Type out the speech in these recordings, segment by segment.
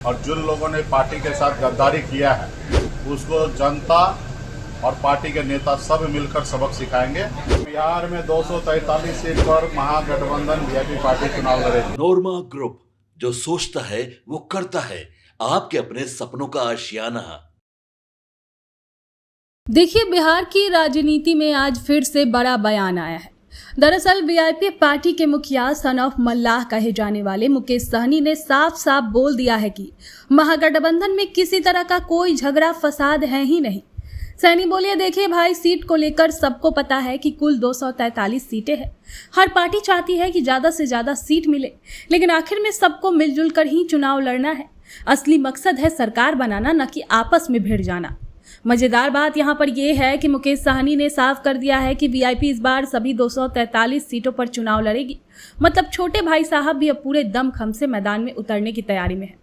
और जिन लोगों ने पार्टी के साथ गद्दारी किया है उसको जनता और पार्टी के नेता सब मिलकर सबक सिखाएंगे। बिहार में 243 सीट पर महागठबंधन वीआईपी पार्टी चुनाव लड़ेगी। नोरमा ग्रुप, जो सोचता है वो करता है, आपके अपने सपनों का आशियाना। देखिए, बिहार की राजनीति में आज फिर से बड़ा बयान आया है। दरअसल वीआईपी पार्टी के मुखिया सन ऑफ मल्लाह कहे जाने वाले मुकेश सहनी ने साफ साफ बोल दिया है कि महागठबंधन में किसी तरह का कोई झगड़ा फसाद है ही नहीं। सहनी बोलिए, देखिए भाई, सीट को लेकर सबको पता है कि कुल 243 सीटें हैं। हर पार्टी चाहती है कि ज़्यादा से ज़्यादा सीट मिले, लेकिन आखिर में सबको मिलजुल कर ही चुनाव लड़ना है। असली मकसद है सरकार बनाना, न कि आपस में भिड़ जाना। मजेदार बात यहाँ पर यह है कि मुकेश सहनी ने साफ कर दिया है कि वीआईपी इस बार सभी 243 सीटों पर चुनाव लड़ेगी। मतलब छोटे भाई साहब भी अब पूरे दमखम से मैदान में उतरने की तैयारी में है।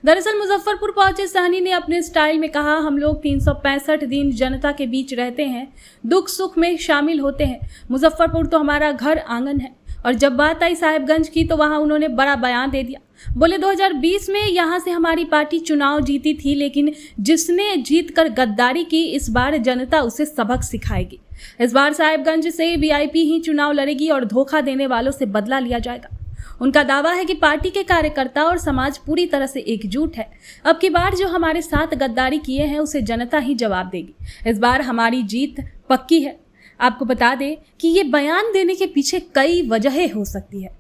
दरअसल मुजफ्फरपुर पहुंचे सहनी ने अपने स्टाइल में कहा, हम लोग 365 दिन जनता के बीच रहते हैं, दुख सुख में शामिल होते हैं। मुजफ्फरपुर तो हमारा घर आंगन है। और जब बात आई साहिबगंज की तो वहां उन्होंने बड़ा बयान दे दिया। बोले, 2020 में यहां से हमारी पार्टी चुनाव जीती थी, लेकिन जिसने जीत कर गद्दारी की, इस बार जनता उसे सबक सिखाएगी। इस बार साहिबगंज से वीआईपी ही चुनाव लड़ेगी और धोखा देने वालों से बदला लिया जाएगा। उनका दावा है कि पार्टी के कार्यकर्ता और समाज पूरी तरह से एकजुट है। अब की बार जो हमारे साथ गद्दारी किए हैं उसे जनता ही जवाब देगी। इस बार हमारी जीत पक्की है। आपको बता दें कि ये बयान देने के पीछे कई वजहें हो सकती है।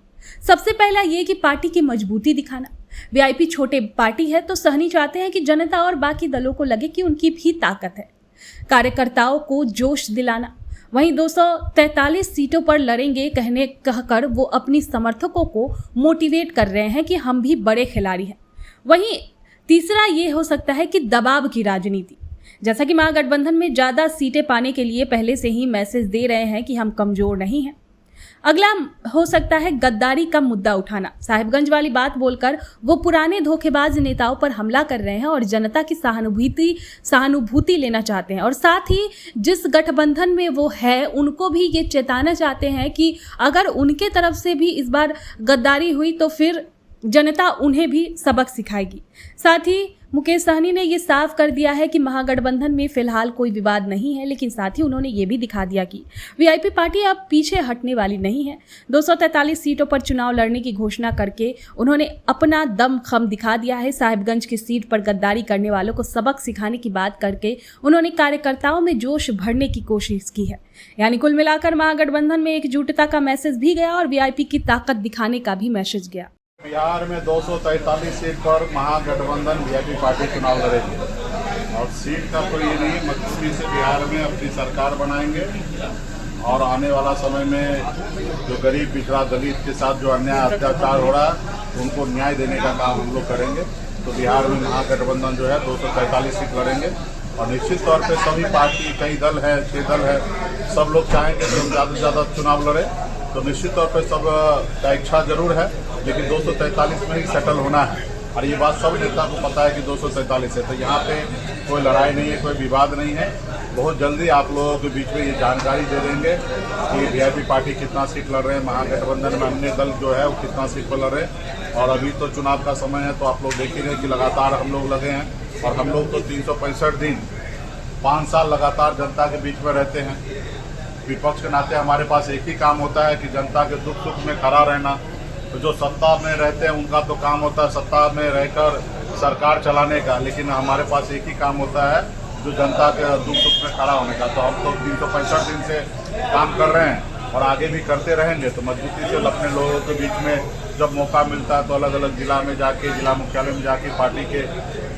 सबसे पहला ये कि पार्टी की मजबूती दिखाना। वीआईपी छोटे पार्टी है तो सहनी चाहते हैं कि जनता और बाकी दलों को लगे कि उनकी भी ताकत है। कार्यकर्ताओं को जोश दिलाना। वहीं 243 सीटों पर लड़ेंगे कहकर वो अपनी समर्थकों को मोटिवेट कर रहे हैं कि हम भी बड़े खिलाड़ी हैं। वहीं तीसरा ये हो सकता है कि दबाव की राजनीति। जैसा कि महागठबंधन में ज़्यादा सीटें पाने के लिए पहले से ही मैसेज दे रहे हैं कि हम कमज़ोर नहीं हैं। अगला हो सकता है गद्दारी का मुद्दा उठाना। साहिबगंज वाली बात बोलकर वो पुराने धोखेबाज नेताओं पर हमला कर रहे हैं और जनता की सहानुभूति लेना चाहते हैं। और साथ ही जिस गठबंधन में वो है उनको भी ये चेताना चाहते हैं कि अगर उनके तरफ से भी इस बार गद्दारी हुई तो फिर जनता उन्हें भी सबक सिखाएगी। साथ ही मुकेश सहनी ने ये साफ कर दिया है कि महागठबंधन में फिलहाल कोई विवाद नहीं है, लेकिन साथ ही उन्होंने ये भी दिखा दिया कि वीआईपी पार्टी अब पीछे हटने वाली नहीं है। 243 सीटों पर चुनाव लड़ने की घोषणा करके उन्होंने अपना दमखम दिखा दिया है। साहिबगंज की सीट पर गद्दारी करने वालों को सबक सिखाने की बात करके उन्होंने कार्यकर्ताओं में जोश भरने की कोशिश की है। यानी कुल मिलाकर महागठबंधन में एकजुटता का मैसेज भी गया और वीआईपी की ताकत दिखाने का भी मैसेज गया। बिहार में 243 सीट पर महागठबंधन वीआईपी पार्टी चुनाव लड़ेगी और सीट का कोई ये नहीं, मजबूती से बिहार में अपनी सरकार बनाएंगे और आने वाला समय में जो गरीब पिछड़ा दलित के साथ जो अन्याय अत्याचार हो रहा है उनको न्याय देने का काम हम लोग करेंगे। तो बिहार में महागठबंधन जो है 243 सीट लड़ेंगे और निश्चित तौर पे सभी पार्टी, कई दल है, 6 दल है, सब लोग चाहेंगे कि हम ज़्यादा से ज़्यादा चुनाव लड़े। तो निश्चित तौर पे सब का इच्छा जरूर है, लेकिन 243 में ही सेटल होना है और ये बात सब नेता को पता है कि 243 है। तो यहाँ पे कोई लड़ाई नहीं है, कोई विवाद नहीं है। बहुत जल्दी आप लोगों के बीच में ये जानकारी दे देंगे कि वीआईपी पार्टी कितना सीट लड़ रहे हैं, महागठबंधन में अन्य दल जो है वो कितना सीट पर लड़ रहे हैं। और अभी तो चुनाव का समय है तो आप लोग देख ही रहे कि लगातार हम लोग लगे हैं और हम लोग तो 365 दिन 5 साल लगातार जनता के बीच में रहते हैं। विपक्ष के नाते हमारे पास एक ही काम होता है कि जनता के दुख सुख में खड़ा रहना। तो जो सत्ता में रहते हैं उनका तो काम होता है सत्ता में रहकर सरकार चलाने का, लेकिन हमारे पास एक ही काम होता है जो जनता के दुख सुख में खड़ा होने का। तो हम तो 365 दिन से काम कर रहे हैं और आगे भी करते रहेंगे। तो मजबूती से अपने लोगों के बीच में जब मौका मिलता है तो अलग अलग जिला में जाके, जिला मुख्यालय में जाके पार्टी के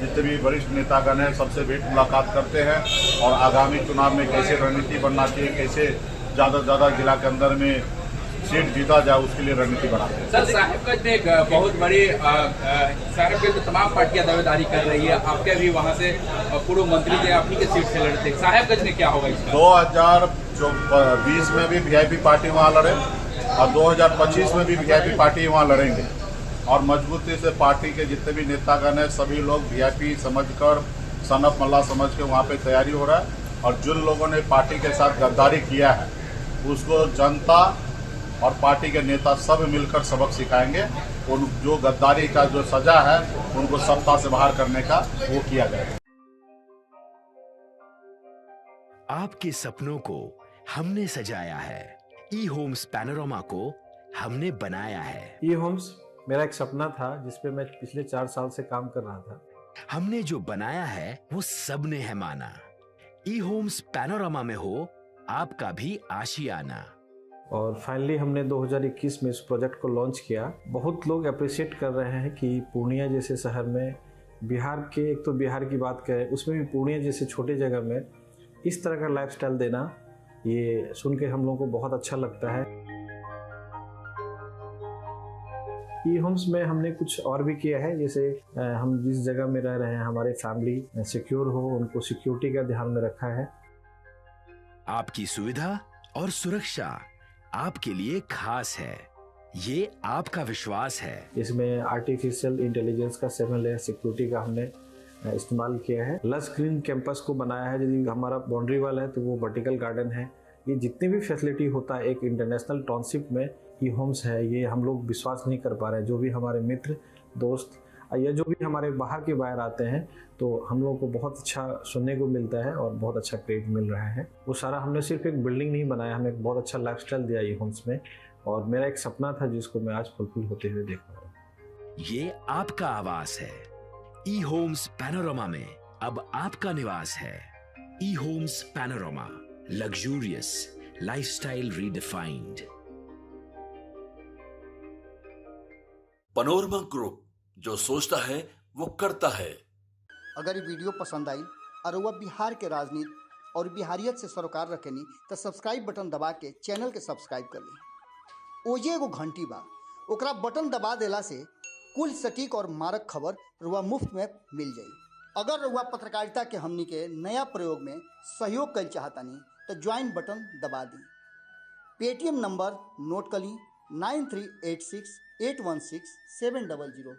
जितने भी वरिष्ठ नेतागण हैं सबसे भेंट मुलाकात करते हैं और आगामी चुनाव में कैसे रणनीति बनना चाहिए, कैसे ज़्यादा से ज़्यादा जिला के अंदर में सीट जीता जाए उसके लिए रणनीति बनाते हैं। सर, साहिबगंज में एक बहुत बड़ी साहिबगंज में तमाम पार्टियां दावेदारी कर रही है, आपके भी वहां से पूर्व मंत्री थे, अपनी के सीट से लड़ते। साहिबगंज में क्या होगा इसका? 2020 में भी वीआईपी पार्टी वहाँ लड़े और 2025 में भी वीआईपी पार्टी वहाँ लड़ेंगे और मजबूती से पार्टी के जितने भी नेतागण हैं सभी लोग वीआईपी समझकर, सन ऑफ मल्लाह समझ के वहाँ पे तैयारी हो रहा है। और जिन लोगों ने पार्टी के साथ गद्दारी किया है उसको जनता और पार्टी के नेता सब मिलकर सबक सिखाएंगे। उन जो गद्दारी का जो सजा है उनको सत्ता से बाहर करने का वो किया जाए। आपके सपनों को हमने सजाया है, ई होम्स पैनोरमा को हमने बनाया है। ई होम्स मेरा एक सपना था जिस पे मैं पिछले 4 साल से काम कर रहा था। हमने जो बनाया है वो सबने है माना। ई होम्स पैनोरमा में हो आपका भी आशियाना। और फाइनली हमने 2021 में इस प्रोजेक्ट को लॉन्च किया। बहुत लोग अप्रिशिएट कर रहे हैं कि पूर्णिया जैसे शहर में, बिहार के, एक तो बिहार की बात करें उसमें भी पूर्णिया जैसे छोटे जगह में इस तरह का लाइफस्टाइल देना, ये सुन के हम लोगों को बहुत अच्छा लगता है। ई होम्स में हमने कुछ और भी किया है, जैसे हम जिस जगह में रह रहे हैं हमारे फैमिली सिक्योर हो, उनको सिक्योरिटी का ध्यान में रखा है। आपकी सुविधा और सुरक्षा आपके लिए खास है, ये आपका विश्वास है। इसमें आर्टिफिशियल इंटेलिजेंस का 7 लेयर सिक्योरिटी का हमने इस्तेमाल किया है। लस ग्रीन कैंपस को बनाया है। यदि हमारा बाउंड्री वाल है तो वो वर्टिकल गार्डन है। ये जितनी भी फैसिलिटी होता है एक इंटरनेशनल टाउनशिप में ई होम्स है, ये हम लोग विश्वास नहीं कर पा रहे हैं। जो भी हमारे मित्र दोस्त या जो भी हमारे बाहर के बाहर आते हैं तो हम लोगों को बहुत अच्छा सुनने को मिलता है और बहुत अच्छा क्रेडिट मिल रहा है। वो सारा हमने सिर्फ एक बिल्डिंग नहीं बनाया, हमें एक बहुत अच्छा लाइफस्टाइल दिया ई होम्स में, और मेरा एक सपना था जिसको मैं आज फुलफिल होते हुए देख रहा हूँ। ये आपका आवास है। ई होम्स पैनोरमा में अब आपका निवास है। E Homes Panorama, luxurious lifestyle redefined. Panorama group, जो सोचता है वो करता है। अगर ये वीडियो पसंद आई और वह बिहार के राजनीति और बिहारियत से सरोकार रखेनी तो सब्सक्राइब बटन दबा के चैनल के सब्सक्राइब कर ली। ओजे एगो घंटी बा, ओकरा बटन दबा देला से कुल सटीक और मारक खबर रुआ मुफ्त में मिल जाई। अगर रुआ पत्रकारिता के हमनी के नया प्रयोग में सहयोग कर चाहतानी तो ज्वाइन बटन दबा दी। पेटीएम नंबर नोट कर ली 9386 816 700।